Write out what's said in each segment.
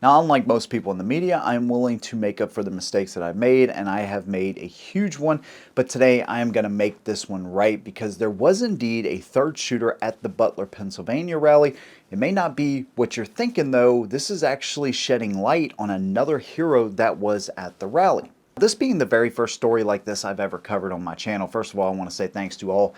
Now, unlike most people in the media, I'm willing to make up for the mistakes that I've made, and I have made a huge one, but today I am going to make this one right because there was indeed a third shooter at the Butler, Pennsylvania rally. It may not be what you're thinking though. This is actually shedding light on another hero that was at the rally. This being the very first story like this I've ever covered on my channel, first of all, I want to say thanks to all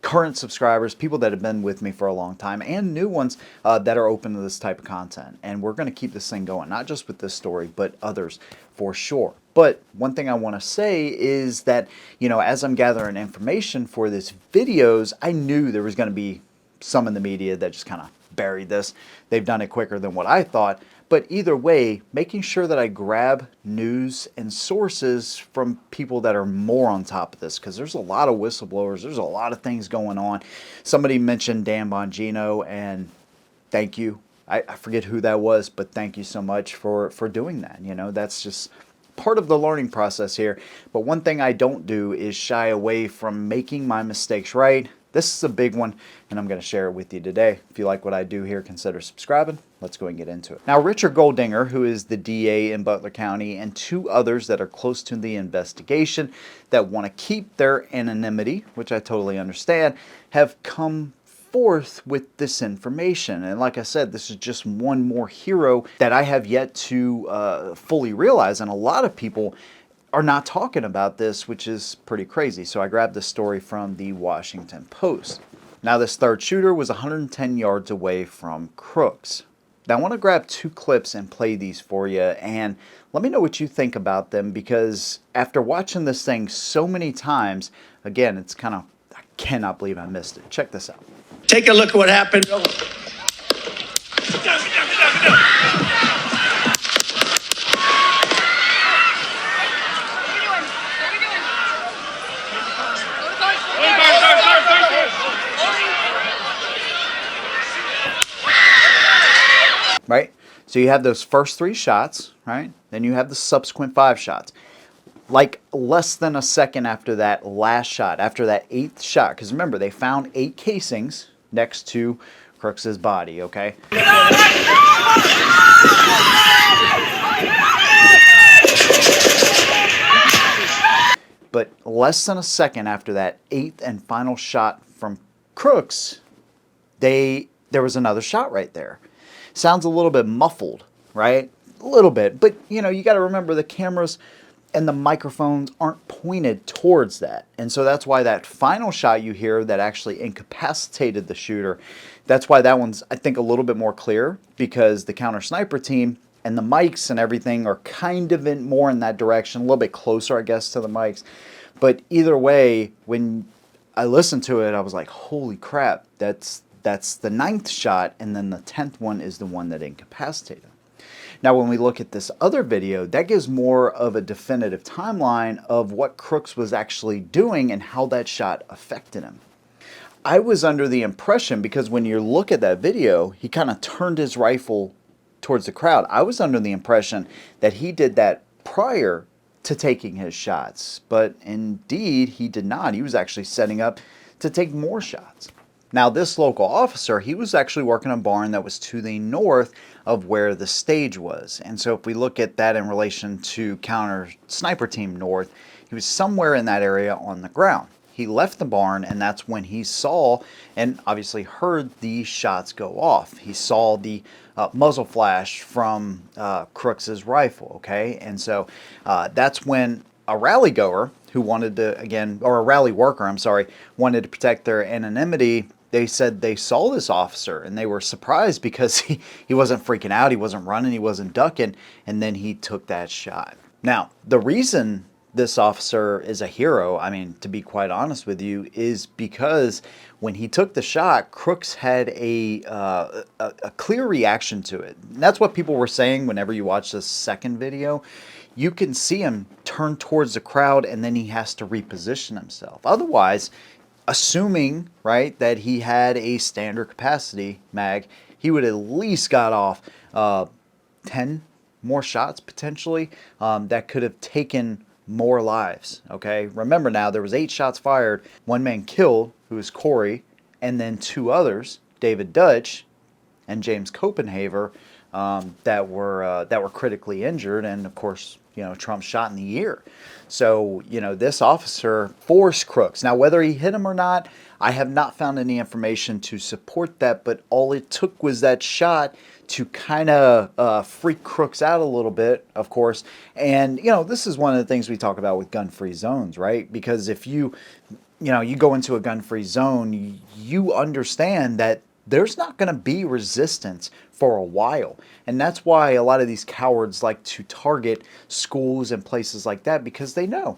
current subscribers, people that have been with me for a long time, and new ones that are open to this type of content. And we're going to keep this thing going, not just with this story, but others for sure. But one thing I want to say is that, you know, as I'm gathering information for this videos, I knew there was going to be some in the media that just kind of buried this. They've done it quicker than what I thought. But either way, making sure that I grab news and sources from people that are more on top of this, because there's a lot of whistleblowers, there's a lot of things going on. Somebody mentioned Dan Bongino, and thank you. I forget who that was, but thank you so much for doing that. You know, that's just part of the learning process here. But one thing I don't do is shy away from making my mistakes right. This is a big one, and I'm going to share it with you today. If you like what I do here, consider subscribing. Let's go and get into it. Now, Richard Goldinger, who is the DA in Butler County, and two others that are close to the investigation that want to keep their anonymity, which I totally understand, have come forth with this information. And like I said, this is just one more hero that I have yet to fully realize, and a lot of people are not talking about this, which is pretty crazy. So I grabbed this story from the Washington Post. Now, this third shooter was 110 yards away from Crooks. Now, I want to grab two clips and play these for you, and let me know what you think about them, because after watching this thing so many times, again, it's kind of, I cannot believe I missed it. Check this out. Take a look at what happened. Right? So you have those first three shots, right? Then you have the subsequent 5 shots. Like less than a second after that last shot, after that 8th shot, because remember, they found 8 casings next to Crooks's body, okay? But less than a second after that 8th and final shot from Crooks, there was another shot right there. Sounds a little bit muffled, right? A little bit, but you know, you got to remember the cameras and the microphones aren't pointed towards that. And so that's why that final shot you hear that actually incapacitated the shooter, that's why that one's, I think, a little bit more clear, because the counter sniper team and the mics and everything are kind of more in that direction, a little bit closer, I guess, to the mics. But either way, when I listened to it, I was like, holy crap, that's the 9th shot, and then the 10th one is the one that incapacitated him. Now, when we look at this other video, that gives more of a definitive timeline of what Crooks was actually doing and how that shot affected him. I was under the impression, because when you look at that video, he kind of turned his rifle towards the crowd. I was under the impression that he did that prior to taking his shots, but indeed he did not. He was actually setting up to take more shots. Now, this local officer, he was actually working a barn that was to the north of where the stage was. And so if we look at that in relation to counter sniper team north, he was somewhere in that area on the ground. He left the barn, and that's when he saw and obviously heard the shots go off. He saw the muzzle flash from Crooks's rifle, okay? And so that's when a rally goer who wanted to, again, or a rally worker, I'm sorry, wanted to protect their anonymity, they said they saw this officer, and they were surprised because he wasn't freaking out, he wasn't running, he wasn't ducking, and then he took that shot. Now, the reason this officer is a hero, I mean, to be quite honest with you, is because when he took the shot, Crooks had a clear reaction to it. And that's what people were saying whenever you watch this second video. You can see him turn towards the crowd, and then he has to reposition himself. Otherwise, assuming, right, that he had a standard capacity mag, he would at least got off 10 more shots potentially that could have taken more lives. Okay, remember now, there was 8 shots fired, 1 man killed, who was Corey, and then 2 others, David Dutch and James Copenhaver, that were critically injured, and of course, Trump shot in the ear. So, this officer forced Crooks. Now, whether he hit him or not, I have not found any information to support that, but all it took was that shot to kind of freak Crooks out a little bit, of course. And, this is one of the things we talk about with gun-free zones, right? Because if you go into a gun-free zone, you understand that there's not going to be resistance for a while. And that's why a lot of these cowards like to target schools and places like that, because they know,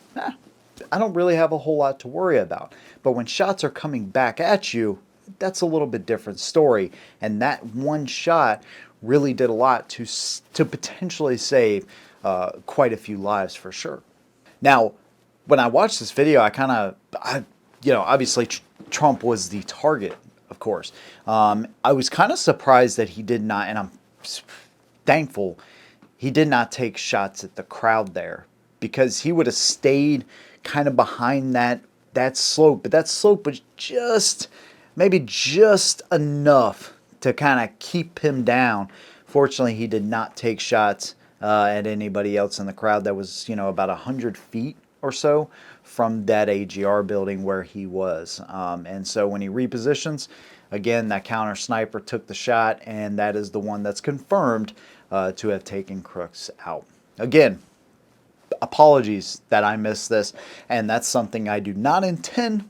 I don't really have a whole lot to worry about. But when shots are coming back at you, that's a little bit different story. And that one shot really did a lot to potentially save quite a few lives for sure. Now, when I watched this video, obviously Trump was the target, of course. I was kind of surprised that he did not, and I'm thankful he did not take shots at the crowd there, because he would have stayed kind of behind that slope. But that slope was maybe just enough to kind of keep him down. Fortunately, he did not take shots at anybody else in the crowd. That was, about 100 feet or so from that AGR building where he was. And so when he repositions, again, that counter sniper took the shot, and that is the one that's confirmed to have taken Crooks out. Again, apologies that I missed this, and that's something I do not intend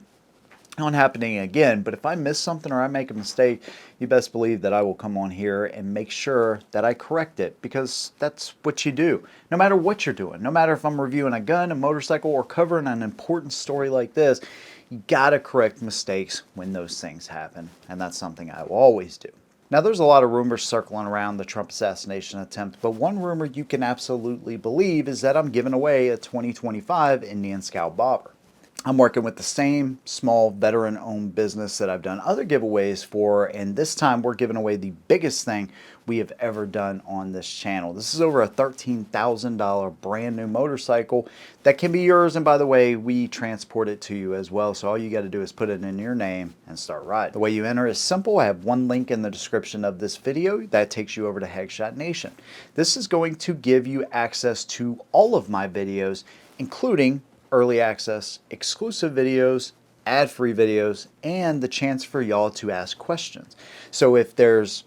on happening again. But if I miss something or I make a mistake, you best believe that I will come on here and make sure that I correct it, because that's what you do no matter what you're doing. No matter if I'm reviewing a gun, a motorcycle, or covering an important story like this, you gotta correct mistakes when those things happen, and that's something I will always do. Now, there's a lot of rumors circling around the Trump assassination attempt, but one rumor you can absolutely believe is that I'm giving away a 2025 Indian Scout Bobber. I'm working with the same small veteran-owned business that I've done other giveaways for, and this time we're giving away the biggest thing we have ever done on this channel. This is over a $13,000 brand new motorcycle that can be yours, and by the way, we transport it to you as well, so all you got to do is put it in your name and start riding. The way you enter is simple. I have one link in the description of this video that takes you over to Headshot Nation. This is going to give you access to all of my videos, including early access, exclusive videos, ad-free videos, and the chance for y'all to ask questions. So if there's,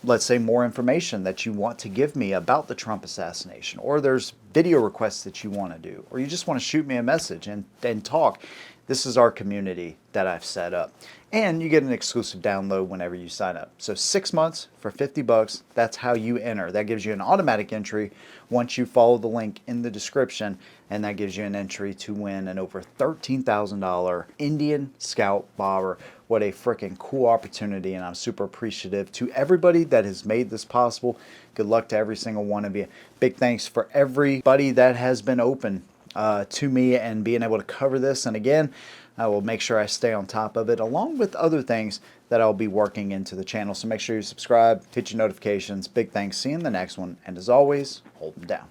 let's say, more information that you want to give me about the Trump assassination, or there's video requests that you want to do, or you just want to shoot me a message and talk, this is our community that I've set up. And you get an exclusive download whenever you sign up. So 6 months for $50, that's how you enter. That gives you an automatic entry once you follow the link in the description, and that gives you an entry to win an over $13,000 Indian Scout Bobber. What a freaking cool opportunity, and I'm super appreciative to everybody that has made this possible. Good luck to every single one of you. Big thanks for everybody that has been open to me and being able to cover this. And again, I will make sure I stay on top of it, along with other things that I'll be working into the channel. So make sure you subscribe, hit your notifications. Big thanks. See you in the next one. And as always, hold them down.